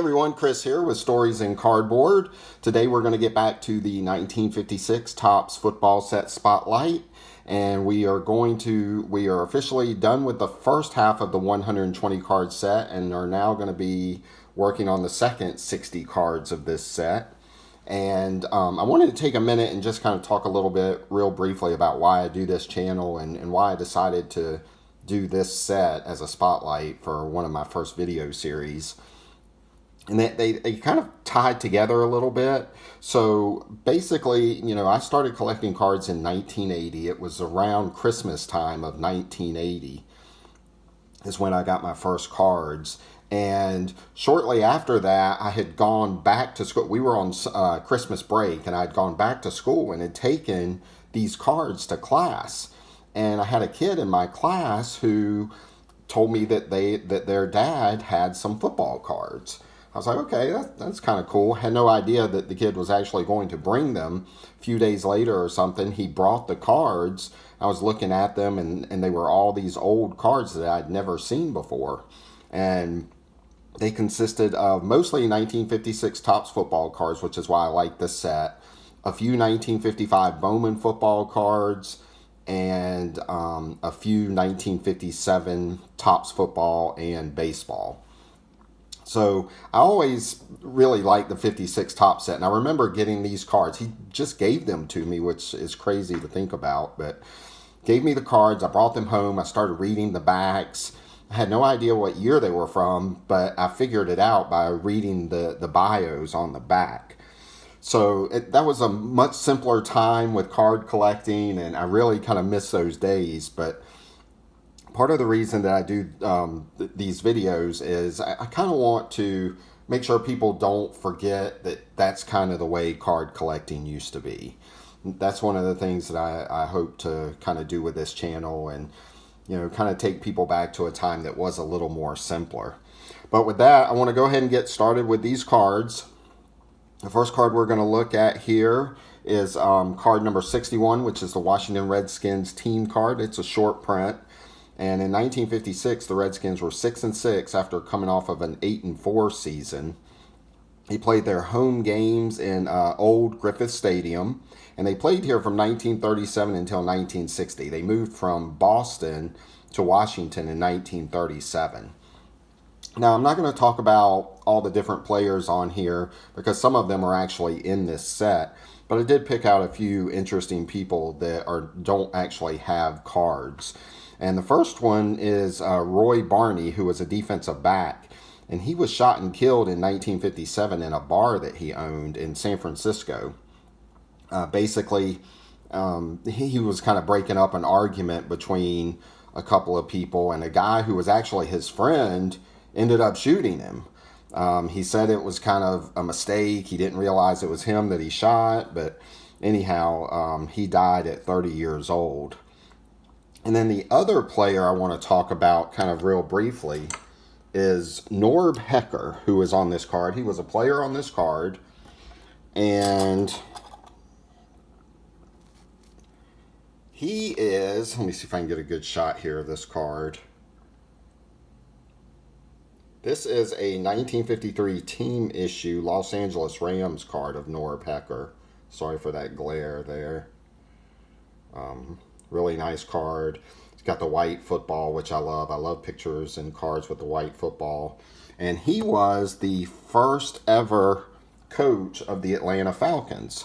everyone, Chris here with Stories in Cardboard. Today we're going to get back to the 1956 Topps football set spotlight, and we are officially done with the first half of the 120 card set and are now going to be working on the second 60 cards of this set. And I wanted to take a minute and just kind of talk a little bit real briefly about why I do this channel and why I decided to do this set as a spotlight for one of my first video series. And they kind of tied together a little bit. So basically, I started collecting cards in 1980. It was around Christmas time of 1980 is when I got my first cards. And shortly after that, I had gone back to school. We were on Christmas break, and I'd gone back to school and had taken these cards to class. And I had a kid in my class who told me that their dad had some football cards. I was like, okay, that's kind of cool. Had no idea that the kid was actually going to bring them. A few days later or something, he brought the cards. I was looking at them, and they were all these old cards that I'd never seen before. And they consisted of mostly 1956 Topps football cards, which is why I like this set. A few 1955 Bowman football cards, and a few 1957 Topps football and baseball. So I always really liked the 56 Topps set, and I remember getting these cards. He just gave them to me, which is crazy to think about, but gave me the cards. I brought them home. I started reading the backs. I had no idea what year they were from, but I figured it out by reading the bios on the back. So that was a much simpler time with card collecting, and I really kind of miss those days. But part of the reason that I do these videos is I kind of want to make sure people don't forget that that's kind of the way card collecting used to be. That's one of the things that I hope to kind of do with this channel, and kind of take people back to a time that was a little more simpler. But with that, I want to go ahead and get started with these cards. The first card we're going to look at here is card number 61, which is the Washington Redskins team card. It's a short print. And in 1956, the Redskins were 6-6 after coming off of an 8-4 season. They played their home games in Old Griffith Stadium, and they played here from 1937 until 1960. They moved from Boston to Washington in 1937. Now, I'm not going to talk about all the different players on here because some of them are actually in this set, but I did pick out a few interesting people that don't actually have cards. And the first one is Roy Barney, who was a defensive back. And he was shot and killed in 1957 in a bar that he owned in San Francisco. Basically, he was kind of breaking up an argument between a couple of people. And a guy who was actually his friend ended up shooting him. He said it was kind of a mistake. He didn't realize it was him that he shot. But anyhow, he died at 30 years old. And then the other player I want to talk about kind of real briefly is Norb Hecker, who is on this card. He was a player on this card. And he is, let me see if I can get a good shot here of this card. This is a 1953 team issue Los Angeles Rams card of Norb Hecker. Sorry for that glare there. Really nice card. It's got the white football, which I love. I love pictures and cards with the white football. And he was the first ever coach of the Atlanta Falcons.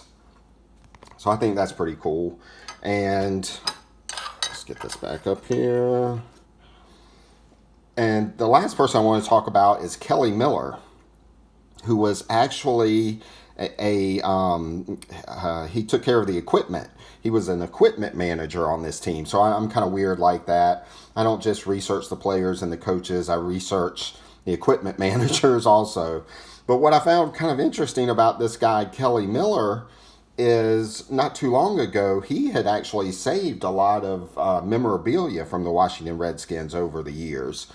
So I think that's pretty cool. And let's get this back up here. And the last person I want to talk about is Kelly Miller, who was actually he took care of the equipment. He was an equipment manager on this team. So I'm kind of weird like that. I don't just research the players and the coaches. I research the equipment managers also. But what I found kind of interesting about this guy, Kelly Miller, is not too long ago, he had actually saved a lot of memorabilia from the Washington Redskins over the years.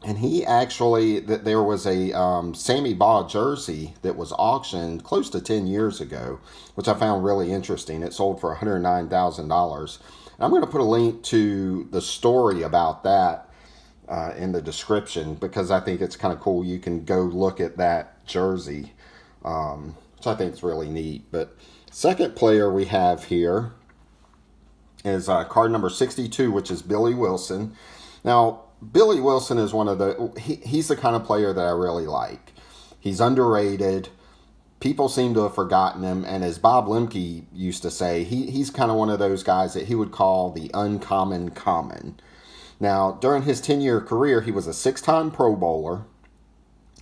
And he actually, there was a Sammy Baugh jersey that was auctioned close to 10 years ago, which I found really interesting. It sold for $109,000. I'm going to put a link to the story about that in the description because I think it's kind of cool. You can go look at that jersey, which I think is really neat. But second player we have here is card number 62, which is Billy Wilson. Now, Billy Wilson is he's the kind of player that I really like. He's underrated. People seem to have forgotten him, and as Bob Lemke used to say, he's kind of one of those guys that he would call the uncommon common. Now, during his 10-year career, he was a 6-time Pro Bowler.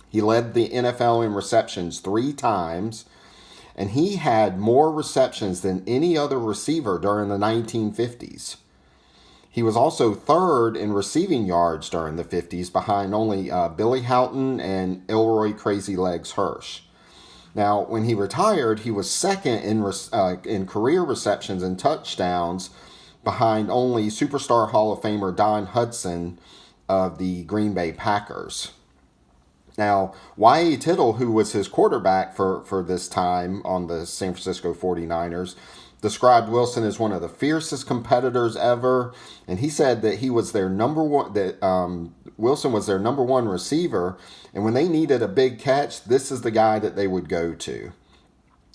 He led the NFL in receptions 3 times, and he had more receptions than any other receiver during the 1950s. He was also 3rd in receiving yards during the 50s, behind only Billy Houghton and Elroy Crazy Legs Hirsch. Now, when he retired, he was 2nd in career receptions and touchdowns, behind only superstar Hall of Famer Don Hudson of the Green Bay Packers. Now, Y.A. Tittle, who was his quarterback for this time on the San Francisco 49ers, described Wilson as one of the fiercest competitors ever, and he said that he was their Wilson was their number 1 receiver, and when they needed a big catch, this is the guy that they would go to.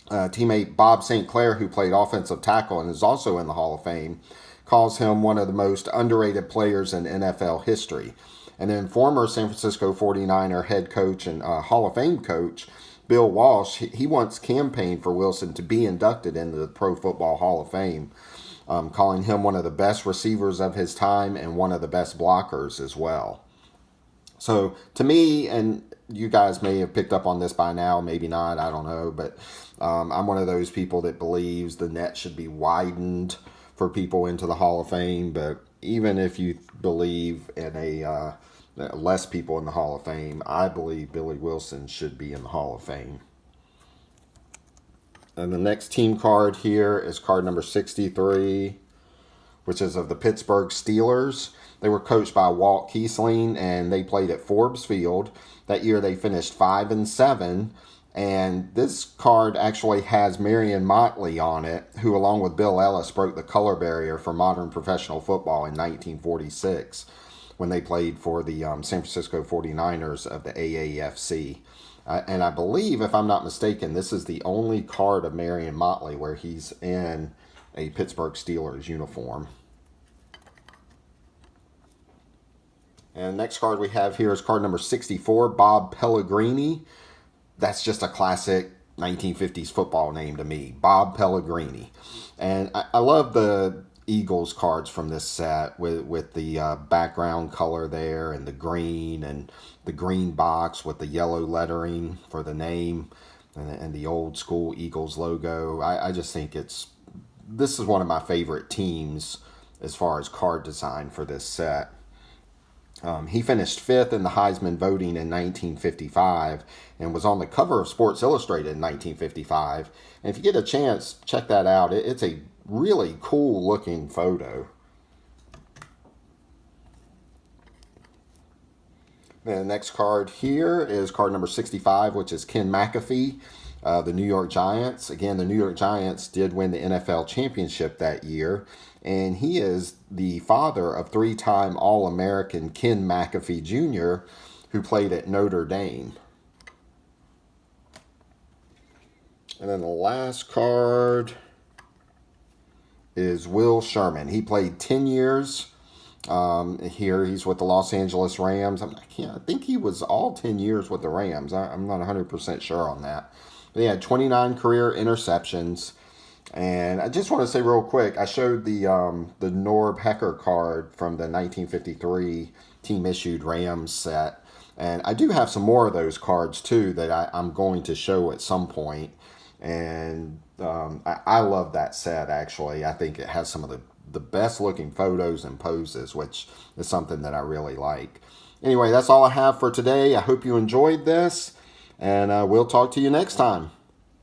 Teammate Bob St. Clair, who played offensive tackle and is also in the Hall of Fame, calls him one of the most underrated players in NFL history. And then former San Francisco 49er head coach and Hall of Fame coach Bill Walsh, he once campaigned for Wilson to be inducted into the Pro Football Hall of Fame, calling him one of the best receivers of his time and one of the best blockers as well. So to me, and you guys may have picked up on this by now, maybe not, I don't know, but I'm one of those people that believes the net should be widened for people into the Hall of Fame. But even if you believe in less people in the Hall of Fame, I believe Billy Wilson should be in the Hall of Fame. And the next team card here is card number 63, which is of the Pittsburgh Steelers. They were coached by Walt Kiesling, and they played at Forbes Field. That year they finished 5-7, and this card actually has Marion Motley on it, who along with Bill Ellis broke the color barrier for modern professional football in 1946 when they played for the San Francisco 49ers of the AAFC. And I believe, if I'm not mistaken, this is the only card of Marion Motley where he's in a Pittsburgh Steelers uniform. And the next card we have here is card number 64, Bob Pellegrini. That's just a classic 1950s football name to me, Bob Pellegrini. And I love the Eagles cards from this set with the background color there and the green box with the yellow lettering for the name and the old school Eagles logo. I just think this is one of my favorite teams as far as card design for this set. He finished 5th in the Heisman voting in 1955 and was on the cover of Sports Illustrated in 1955. And if you get a chance, check that out. It's a really cool looking photo. And the next card here is card number 65, which is Ken Mcafee, the New York Giants. Again, the New York Giants did win the NFL championship that year, and he is the father of 3-time All-American Ken Mcafee Jr., who played at Notre Dame. And then the last card is Will Sherman. He played 10 years. Here he's with the Los Angeles Rams. I think he was all 10 years with the Rams. I'm not 100% sure on that. But he had 29 career interceptions. And I just want to say real quick, I showed the Norb Hecker card from the 1953 team-issued Rams set. And I do have some more of those cards, too, that I'm going to show at some point. And I love that set, actually. I think it has some of the best-looking photos and poses, which is something that I really like. Anyway, that's all I have for today. I hope you enjoyed this, and we'll talk to you next time.